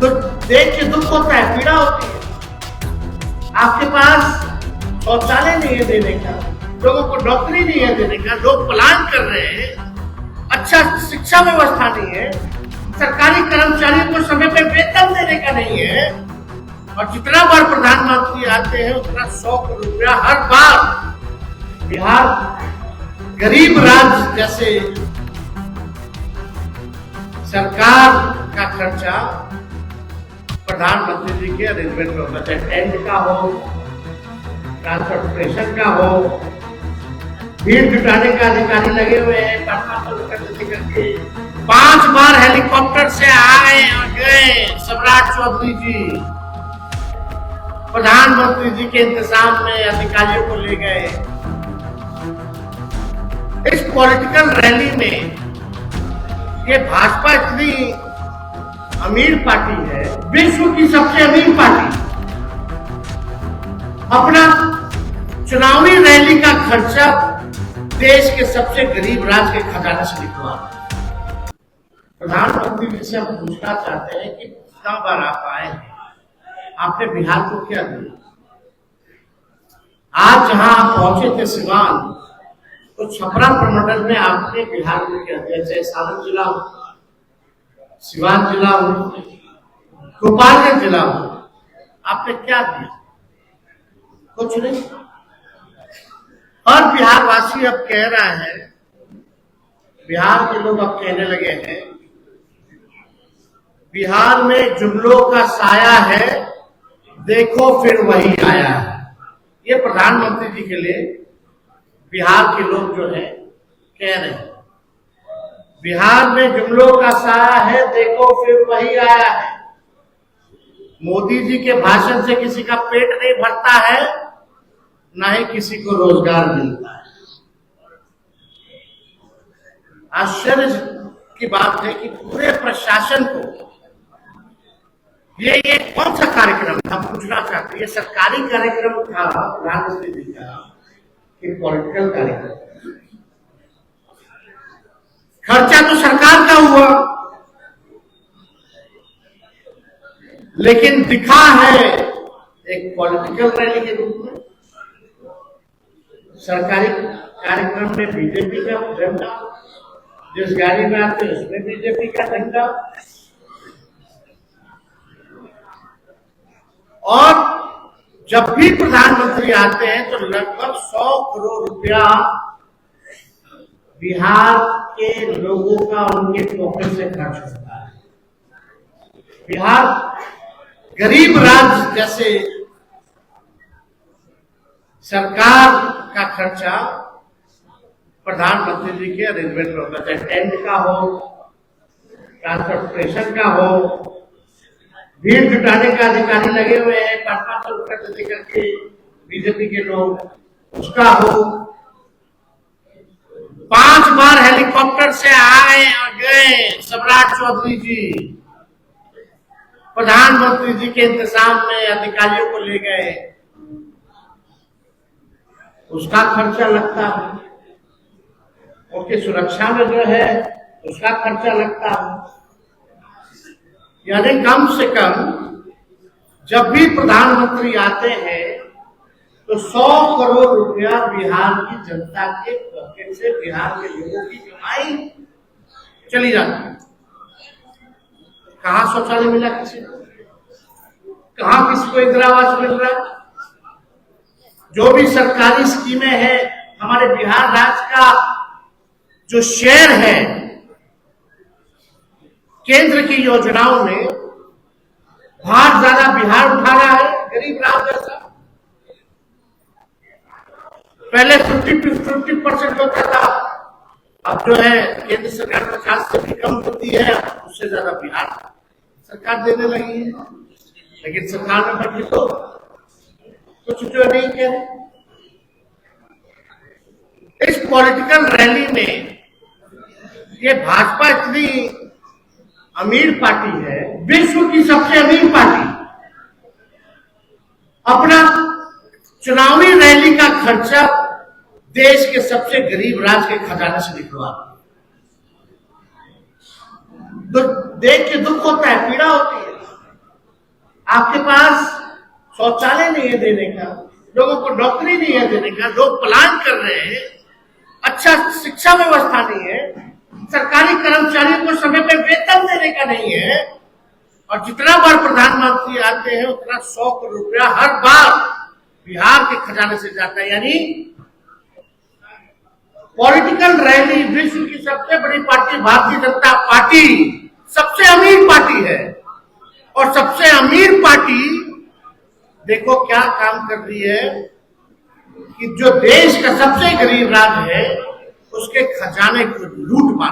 तो देख के दुख होता है, पीड़ा होती है। आपके पास शौचालय नहीं है देने का, लोगों को नौकरी नहीं है देने का, लोग पलायन कर रहे हैं, अच्छा शिक्षा व्यवस्था नहीं है, सरकारी कर्मचारियों को समय पे वेतन देने का नहीं है, और जितना बार प्रधानमंत्री आते हैं उतना 100 करोड़ रुपया हर बार बिहार गरीब राज्य जैसे सरकार का खर्चा प्रधानमंत्री जी के अरेंजमेंट में होता है, टेंट का हो, ट्रांसपोर्टेशन का हो, भीड़ जुटाने का अधिकारी लगे हुए हैं, 5 बार हेलीकॉप्टर से आए और गए सम्राट चौधरी जी, प्रधानमंत्री जी के इंतजाम में अधिकारियों को ले गए। इस पॉलिटिकल रैली में ये भाजपा इतनी अमीर पार्टी है, विश्व की सबसे अमीर पार्टी, अपना चुनावी रैली का खर्चा देश के सबसे गरीब राज्य के खजाने से निकलवा। प्रधानमंत्री जी से हम पूछना चाहते हैं कि कितना बार आप आए हैं, आपने बिहार को क्या दिया? आज जहां आप पहुंचे थे सिवान, तो छपरा प्रमंडल में आपने बिहार को क्या दिया? चाहे सारण जिला हो, सिवान जिला हो, गोपालगंज जिला हो, आपने क्या दिया? कुछ नहीं। और बिहार वासी अब कह रहा है, बिहार के लोग अब कहने लगे हैं, बिहार में जुमलों का साया है, देखो फिर वही आया है। ये प्रधानमंत्री जी के लिए बिहार के लोग जो है कह रहे हैं, बिहार में जुमलों का साया है, देखो फिर वही आया है। मोदी जी के भाषण से किसी का पेट नहीं भरता है, ना ही किसी को रोजगार मिलता है। आश्चर्य की बात है कि पूरे प्रशासन को ये कौन सा कार्यक्रम था, हम पूछना चाहते हैं। ये सरकारी कार्यक्रम था प्रधानमंत्री जी का कि पॉलिटिकल कार्यक्रम? खर्चा तो सरकार का हुआ, लेकिन दिखा है एक पॉलिटिकल रैली के रूप में। सरकारी कार्यक्रम में बीजेपी का झंडा, जिस गाड़ी में आते हैं उसमें बीजेपी का झंडा, और जब भी प्रधानमंत्री आते हैं तो लगभग 100 करोड़ रुपया बिहार के लोगों का उनके पॉकेट से खर्च होता है। बिहार गरीब राज्य जैसे सरकार का खर्चा प्रधानमंत्री जी के अरेंजमेंट में होता है, टेंट का हो, ट्रांसपोर्टेशन का हो, भीड़ जुटाने का अधिकारी लगे हुए हैं, 500 रुपये देकर के बीजेपी के लोग, उसका हो, 5 बार हेलीकॉप्टर से आए और गए सम्राट चौधरी जी, प्रधानमंत्री जी के इंतजाम में अधिकारियों को ले गए, उसका खर्चा लगता है, उनकी सुरक्षा में जो है उसका खर्चा लगता है। यानी कम से कम जब भी प्रधानमंत्री आते हैं तो 100 करोड़ रुपया बिहार की जनता के पॉकेट से, बिहार के लोगों की कमाई चली जाती है। कहां शौचालय मिला किसी को? कहां किसी को इंदिरा आवास मिल रहा है? जो भी सरकारी स्कीमें हैं, हमारे बिहार राज्य का जो शेयर है केंद्र की योजनाओं में, भार ज्यादा बिहार उठा रहा है, गरीब राज्य जैसा। पहले 50% होता था, अब जो है केंद्र सरकार 50 से भी कम होती है, उससे ज्यादा बिहार सरकार देने लगी है। लेकिन सरकार में बैठी तो कुछ जो नहीं कह रहे। इस पॉलिटिकल रैली में ये भाजपा इतनी अमीर पार्टी है, विश्व की सबसे अमीर पार्टी, अपना चुनावी रैली का खर्चा देश के सबसे गरीब राज्य के खजाने से निकलवा। तो देख के दुख होता है, पीड़ा होती है। आपके पास शौचालय नहीं है देने का, लोगों को नौकरी नहीं है देने का, लोग पलायन कर रहे हैं, अच्छा शिक्षा व्यवस्था नहीं है, सरकारी कर्मचारियों को समय पे वेतन देने का नहीं है, और जितना बार प्रधानमंत्री आते हैं उतना 100 करोड़ रुपया हर बार बिहार के खजाने से जाता है। यानी पॉलिटिकल रैली, विश्व की सबसे बड़ी पार्टी भारतीय जनता पार्टी सबसे अमीर पार्टी है, और सबसे अमीर पार्टी देखो क्या काम कर रही है कि जो देश का सबसे गरीब राज्य है उसके खजाने को लूट मार